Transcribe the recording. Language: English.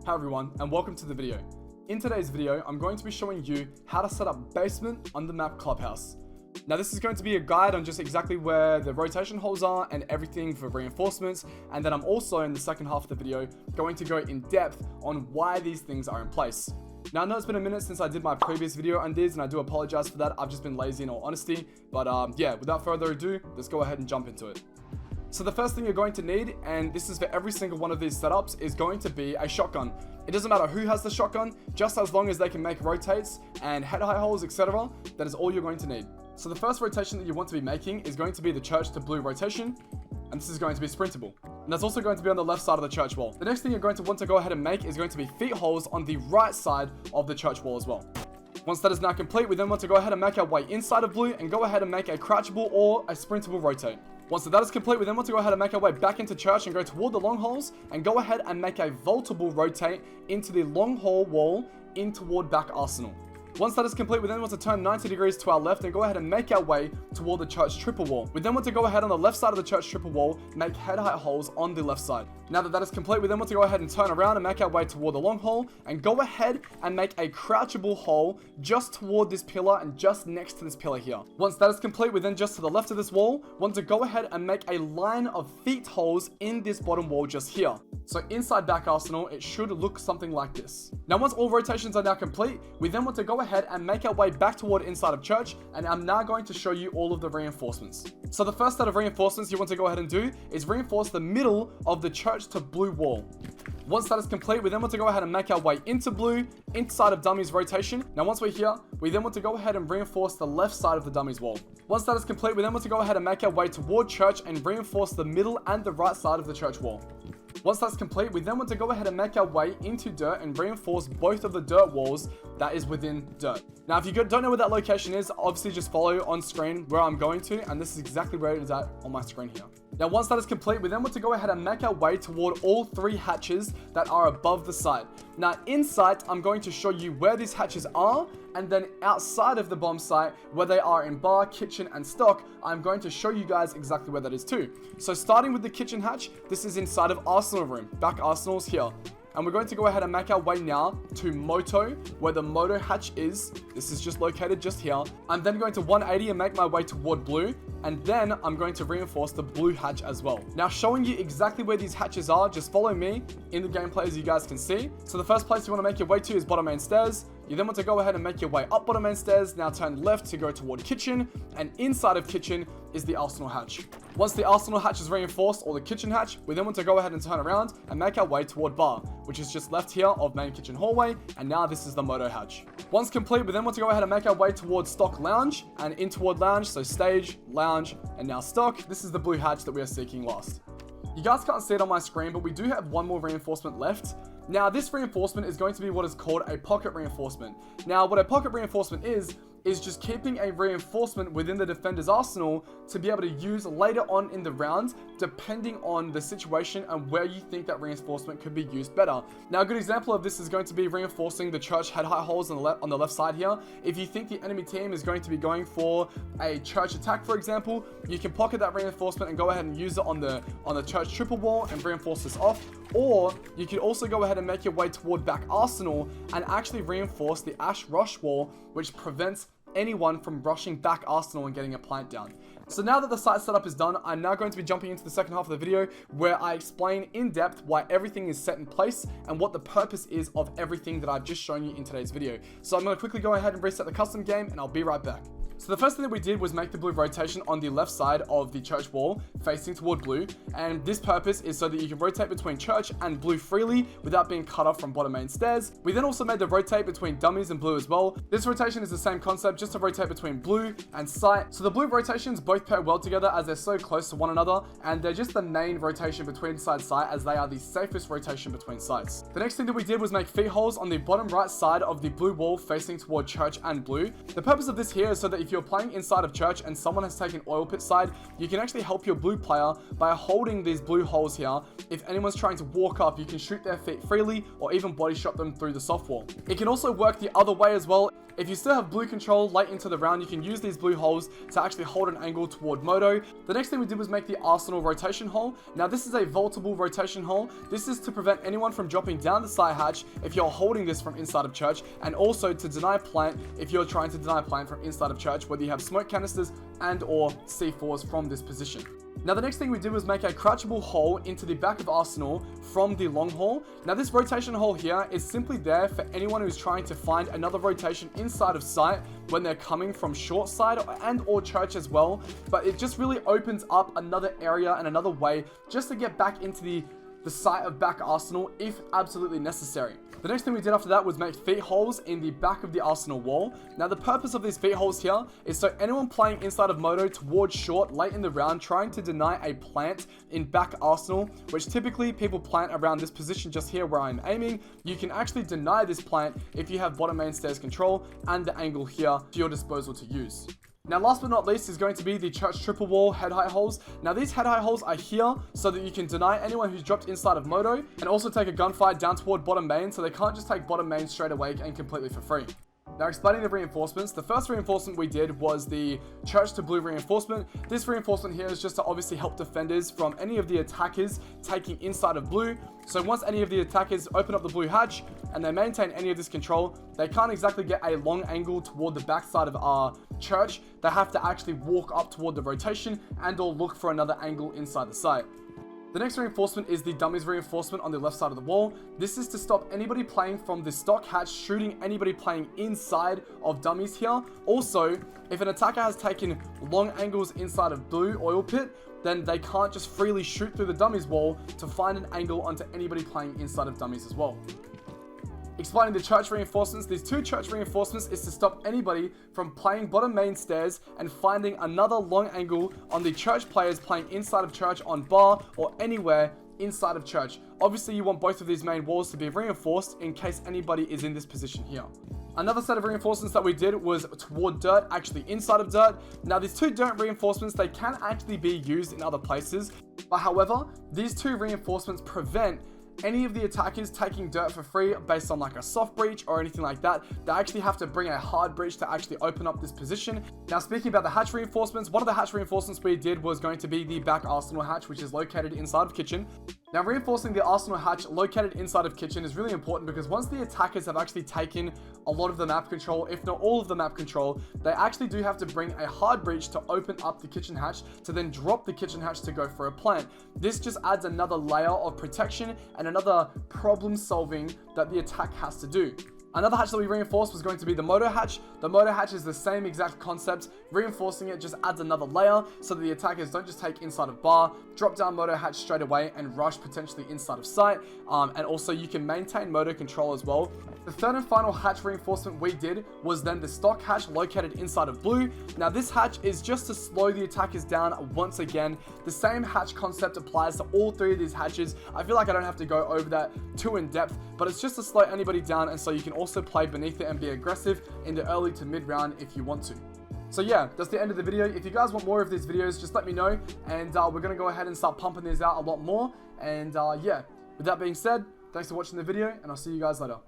Hi everyone, and welcome to the video. In today's video, I'm going to be showing you how to set up basement on the map Clubhouse. Now this is going to be a guide on just exactly where the rotation holes are and everything for reinforcements, and then I'm also in the second half of the video going to go in depth on why these things are in place. Now I know it's been a minute since I did my previous video on these, and I do apologize for that. I've just been lazy in all honesty, but yeah, without further ado, let's go ahead and jump into it. So the first thing you're going to need, and this is for every single one of these setups, is going to be a shotgun. It doesn't matter who has the shotgun, just as long as they can make rotates and head high holes, etc. That is all you're going to need. So the first rotation that you want to be making is going to be the church to blue rotation, and this is going to be sprintable. And that's also going to be on the left side of the church wall. The next thing you're going to want to go ahead and make is going to be feet holes on the right side of the church wall as well. Once that is now complete, we then want to go ahead and make our way inside of blue and go ahead and make a crouchable or a sprintable rotate. Once that is complete, we then want to go ahead and make our way back into church and go toward the long holes and go ahead and make a vaultable rotate into the long hole wall in toward back arsenal. Once that is complete, we then want to turn 90 degrees to our left and go ahead and make our way toward the church triple wall. We then want to go ahead on the left side of the church triple wall, make head height holes on the left side. Now that is complete, we then want to go ahead and turn around and make our way toward the long hole and go ahead and make a crouchable hole just toward this pillar and just next to this pillar here. Once that is complete, we then just to the left of this wall want to go ahead and make a line of feet holes in this bottom wall just here. So inside back arsenal, it should look something like this. Now once all rotations are now complete, we then want to go ahead and make our way back toward inside of church, and I'm now going to show you all of the reinforcements. So the first set of reinforcements you want to go ahead and do is reinforce the middle of the church to blue wall. Once that is complete, we then want to go ahead and make our way into blue, inside of dummies rotation. Now once we're here, we then want to go ahead and reinforce the left side of the dummies wall. Once that is complete, we then want to go ahead and make our way toward church and reinforce the middle and the right side of the church wall. Once that's complete, we then want to go ahead and make our way into dirt and reinforce both of the dirt walls that is within dirt. Now, if you don't know where that location is, obviously just follow on screen where I'm going to, and this is exactly where it is at on my screen here. Now, once that is complete, we then want to go ahead and make our way toward all three hatches that are above the site. Now, in sight, I'm going to show you where these hatches are, and then outside of the bomb site, where they are in bar, kitchen, and stock, I'm going to show you guys exactly where that is too. So starting with the kitchen hatch, this is inside of Arsenal room. Back Arsenal's here. And we're going to go ahead and make our way now to Moto, where the Moto hatch is. This is just located just here. I'm then going to 180 and make my way toward blue. And then I'm going to reinforce the blue hatch as well. Now showing you exactly where these hatches are, just follow me in the gameplay as you guys can see. So the first place you want to make your way to is bottom main stairs. You then want to go ahead and make your way up bottom main stairs. Now turn left to go toward kitchen. And inside of kitchen is the Arsenal hatch. Once the Arsenal hatch is reinforced, or the kitchen hatch, we then want to go ahead and turn around and make our way toward bar, which is just left here of main kitchen hallway, and now this is the Moto hatch. Once complete, we then want to go ahead and make our way towards stock lounge, and in toward lounge, so stage, lounge, and now stock. This is the blue hatch that we are seeking last. You guys can't see it on my screen, but we do have one more reinforcement left. Now this reinforcement is going to be what is called a pocket reinforcement. Now what a pocket reinforcement is just keeping a reinforcement within the defender's arsenal to be able to use later on in the round, depending on the situation and where you think that reinforcement could be used better. Now, a good example of this is going to be reinforcing the church head height holes on the left side here. If you think the enemy team is going to be going for a church attack, for example, you can pocket that reinforcement and go ahead and use it on the church triple wall and reinforce this off. Or you could also go ahead and make your way toward back arsenal and actually reinforce the ash rush wall, which prevents anyone from rushing back arsenal and getting a plant down. So now that the site setup is done, I'm now going to be jumping into the second half of the video where I explain in depth why everything is set in place and what the purpose is of everything that I've just shown you in today's video. So I'm going to quickly go ahead and reset the custom game, and I'll be right back. So the first thing that we did was make the blue rotation on the left side of the church wall facing toward blue, and this purpose is so that you can rotate between church and blue freely without being cut off from bottom main stairs. We then also made the rotate between dummies and blue as well. This rotation is the same concept, just to rotate between blue and sight. So the blue rotations both pair well together as they're so close to one another, and they're just the main rotation between sight as they are the safest rotation between sites. The next thing that we did was make feet holes on the bottom right side of the blue wall facing toward church and blue. The purpose of this here is so that if you're playing inside of church and someone has taken oil pit side, you can actually help your blue player by holding these blue holes here. If anyone's trying to walk up, you can shoot their feet freely or even body shot them through the soft wall. It can also work the other way as well. If you still have blue control late into the round, you can use these blue holes to actually hold an angle toward Moto. The next thing we did was make the Arsenal rotation hole. Now this is a vaultable rotation hole. This is to prevent anyone from dropping down the side hatch if you're holding this from inside of church, and also to deny plant if you're trying to deny plant from inside of church, whether you have smoke canisters and or C4s from this position. Now the next thing we did was make a crouchable hole into the back of Arsenal from the long hole. Now this rotation hole here is simply there for anyone who's trying to find another rotation inside of sight when they're coming from short side and or church as well. But it just really opens up another area and another way just to get back into the sight of back Arsenal if absolutely necessary. The next thing we did after that was make feet holes in the back of the Arsenal wall. Now the purpose of these feet holes here is so anyone playing inside of Moto towards short late in the round trying to deny a plant in back Arsenal, which typically people plant around this position just here where I'm aiming, you can actually deny this plant if you have bottom main stairs control and the angle here to your disposal to use. Now last but not least is going to be the church triple wall head height holes. Now these head height holes are here so that you can deny anyone who's dropped inside of Moto and also take a gunfight down toward bottom main, so they can't just take bottom main straight away and completely for free. Now explaining the reinforcements, the first reinforcement we did was the church to blue reinforcement. This reinforcement here is just to obviously help defenders from any of the attackers taking inside of blue. So once any of the attackers open up the blue hatch and they maintain any of this control, they can't exactly get a long angle toward the backside of our church. They have to actually walk up toward the rotation and or look for another angle inside the site. The next reinforcement is the dummies reinforcement on the left side of the wall. This is to stop anybody playing from the stock hatch shooting anybody playing inside of dummies here. Also, if an attacker has taken long angles inside of blue oil pit, then they can't just freely shoot through the dummies wall to find an angle onto anybody playing inside of dummies as well. Explaining the church reinforcements, these two church reinforcements is to stop anybody from playing bottom main stairs and finding another long angle on the church players playing inside of church on bar or anywhere inside of church. Obviously you want both of these main walls to be reinforced in case anybody is in this position here. Another set of reinforcements that we did was toward dirt, actually inside of dirt. Now these two dirt reinforcements, they can actually be used in other places, but however, these two reinforcements prevent any of the attackers taking dirt for free based on like a soft breach or anything like that. They actually have to bring a hard breach to actually open up this position. Now speaking about the hatch reinforcements, one of the hatch reinforcements we did was going to be the back Arsenal hatch, which is located inside of kitchen. Now reinforcing the Arsenal hatch located inside of kitchen is really important because once the attackers have actually taken a lot of the map control, if not all of the map control, they actually do have to bring a hard breach to open up the kitchen hatch to then drop the kitchen hatch to go for a plant. This just adds another layer of protection and another problem solving that the attack has to do. Another hatch that we reinforced was going to be the Moto hatch. The Moto hatch is the same exact concept. Reinforcing it just adds another layer so that the attackers don't just take inside of bar, drop down Moto hatch straight away and rush potentially inside of sight. And also you can maintain Moto control as well. The third and final hatch reinforcement we did was then the stock hatch located inside of blue. Now this hatch is just to slow the attackers down once again. The same hatch concept applies to all three of these hatches. I feel like I don't have to go over that too in depth, but it's just to slow anybody down and so you can also play beneath it and be aggressive in the early to mid round if you want to. So yeah, that's the end of the video. If you guys want more of these videos, just let me know and we're going to go ahead and start pumping these out a lot more. And yeah, with that being said, thanks for watching the video and I'll see you guys later.